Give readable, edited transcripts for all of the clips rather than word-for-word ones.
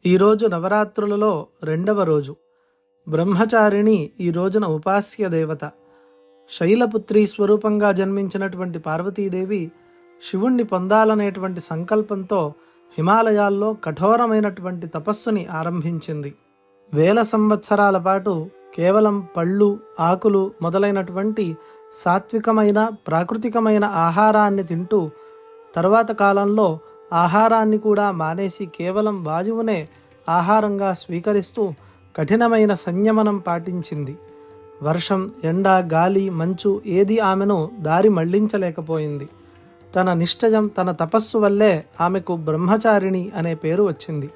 ఈరోజు నవరాత్రులలో రెండవ రోజు. బ్రహ్మచారిణి ఈ రోజున ఉపాస్య దేవత. శైలపుత్రి స్వరూపంగా జన్మించినటువంటి పార్వతీదేవి శివుణ్ణి పొందాలనేటువంటి సంకల్పంతో హిమాలయాల్లో కఠోరమైనటువంటి తపస్సుని ఆరంభించింది. వేల సంవత్సరాల పాటు కేవలం పళ్ళు, ఆకులు మొదలైనటువంటి సాత్వికమైన ప్రాకృతికమైన ఆహారాన్ని తింటూ తర్వాత కాలంలో ఆహారాన్ని కూడా మానేసి కేవలం వాయువునే ఆహారంగా స్వీకరిస్తూ కఠినమైన సంయమనం పాటించింది. వర్షం, ఎండ, గాలి, మంచు ఏది ఆమెను దారి మళ్లించలేకపోయింది. తన నిశ్చయం, తన తపస్సు వల్లే ఆమెకు బ్రహ్మచారిణి అనే పేరు వచ్చింది.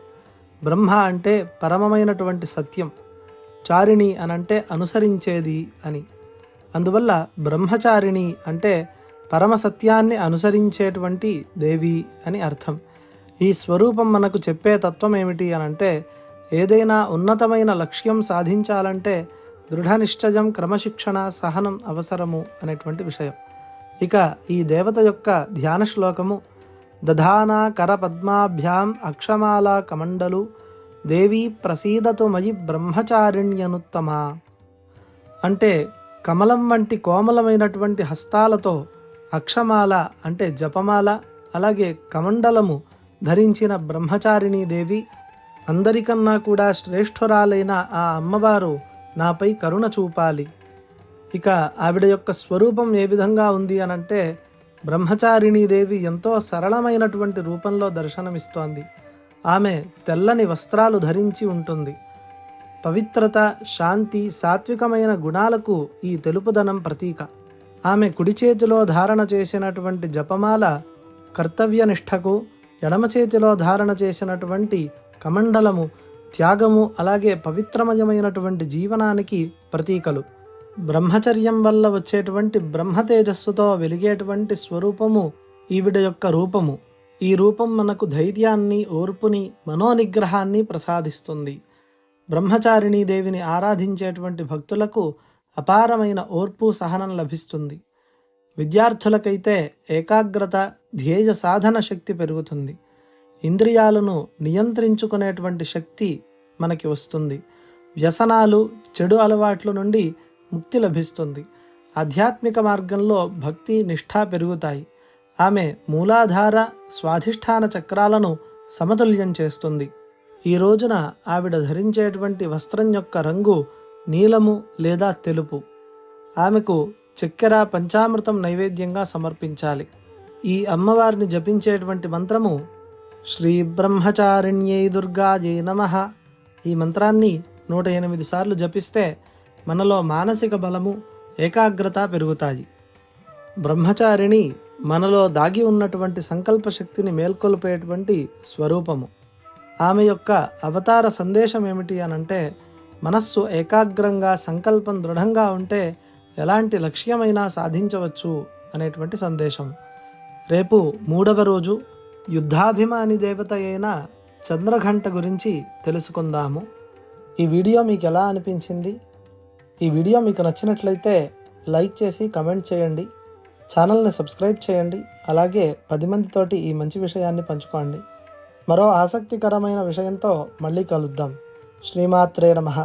బ్రహ్మ అంటే పరమమైనటువంటి సత్యం, చారిణి అనంటే అనుసరించేది అని. అందువల్ల బ్రహ్మచారిణి అంటే పరమసత్యాన్ని అనుసరించేటువంటి దేవి అని అర్థం. ఈ స్వరూపం మనకు చెప్పే తత్వం ఏమిటి అనంటే, ఏదైనా ఉన్నతమైన లక్ష్యం సాధించాలంటే దృఢనిశ్చయం, క్రమశిక్షణ, సహనం అవసరము అనేటువంటి విషయం. ఇక ఈ దేవత యొక్క ధ్యాన శ్లోకము: దధానా కర పద్మాభ్యాం అక్షమాల కమండలు దేవీ ప్రసీదతు మయి బ్రహ్మచారిణ్యనుత్తమ. అంటే కమలం వంటి కోమలమైనటువంటి హస్తాలతో అక్షమాల అంటే జపమాల, అలాగే కమండలము ధరించిన బ్రహ్మచారిణీ దేవి, అందరికన్నా కూడా శ్రేష్ఠురాలైన ఆ అమ్మవారు నాపై కరుణ చూపాలి. ఇక ఆవిడ యొక్క స్వరూపం ఏ విధంగా ఉంది అనంటే, బ్రహ్మచారిణీ దేవి ఎంతో సరళమైనటువంటి రూపంలో దర్శనమిస్తోంది. ఆమె తెల్లని వస్త్రాలు ధరించి ఉంటుంది. పవిత్రత, శాంతి, సాత్వికమైన గుణాలకు ఈ తెలుపుదనం ప్రతీక. ఆమె కుడి చేతిలో ధారణ చేసినటువంటి జపమాల కర్తవ్యనిష్టకు, ఎడమ చేతిలో ధారణ చేసినటువంటి కమండలము త్యాగము, అలాగే పవిత్రమయమైనటువంటి జీవనానికి ప్రతీకలు. బ్రహ్మచర్యం వల్ల వచ్చేటువంటి బ్రహ్మ తేజస్సుతో వెలిగేటువంటి స్వరూపము ఈవిడ యొక్క రూపము. ఈ రూపం మనకు ధైర్యాన్ని, ఓర్పుని, మనోనిగ్రహాన్ని ప్రసాదిస్తుంది. బ్రహ్మచారిణీ దేవిని ఆరాధించేటువంటి భక్తులకు అపారమైన ఓర్పు, సహనం లభిస్తుంది. విద్యార్థులకైతే ఏకాగ్రత, ధ్యేయ సాధన శక్తి పెరుగుతుంది. ఇంద్రియాలను నియంత్రించుకునేటువంటి శక్తి మనకి వస్తుంది. వ్యసనాలు, చెడు అలవాట్ల నుండి ముక్తి లభిస్తుంది. ఆధ్యాత్మిక మార్గంలో భక్తి, నిష్ఠ పెరుగుతాయి. ఆమె మూలాధార, స్వాధిష్టాన చక్రాలను సమతుల్యం చేస్తుంది. ఈ రోజున ఆవిడ ధరించేటువంటి వస్త్రం యొక్క రంగు నీలము లేదా తెలుపు. ఆమెకు చక్కెర, పంచామృతం నైవేద్యంగా సమర్పించాలి. ఈ అమ్మవారిని జపించేటువంటి మంత్రము శ్రీ బ్రహ్మచారిణ్యై దుర్గాయై నమః. ఈ మంత్రాన్ని 108 సార్లు జపిస్తే మనలో మానసిక బలము, ఏకాగ్రత పెరుగుతాయి. బ్రహ్మచారిణి మనలో దాగి ఉన్నటువంటి సంకల్ప శక్తిని మేల్కొల్పేటువంటి స్వరూపము. ఆమె యొక్క అవతార సందేశం ఏమిటి అనంటే, మనస్సు ఏకాగ్రంగా, సంకల్పం దృఢంగా ఉంటే ఎలాంటి లక్ష్యమైనా సాధించవచ్చు అనేటువంటి సందేశం. రేపు 3వ రోజు యుద్ధాభిమాని దేవత అయిన చంద్రఘంట గురించి తెలుసుకుందాము. ఈ వీడియో మీకు ఎలా అనిపించింది? ఈ వీడియో మీకు నచ్చినట్లయితే లైక్ చేసి కమెంట్ చేయండి. ఛానల్ని సబ్స్క్రైబ్ చేయండి. అలాగే 10 మందితోటి ఈ మంచి విషయాన్ని పంచుకోండి. మరో ఆసక్తికరమైన విషయంతో మళ్ళీ కలుద్దాం. శ్రీమాత్రే నమః.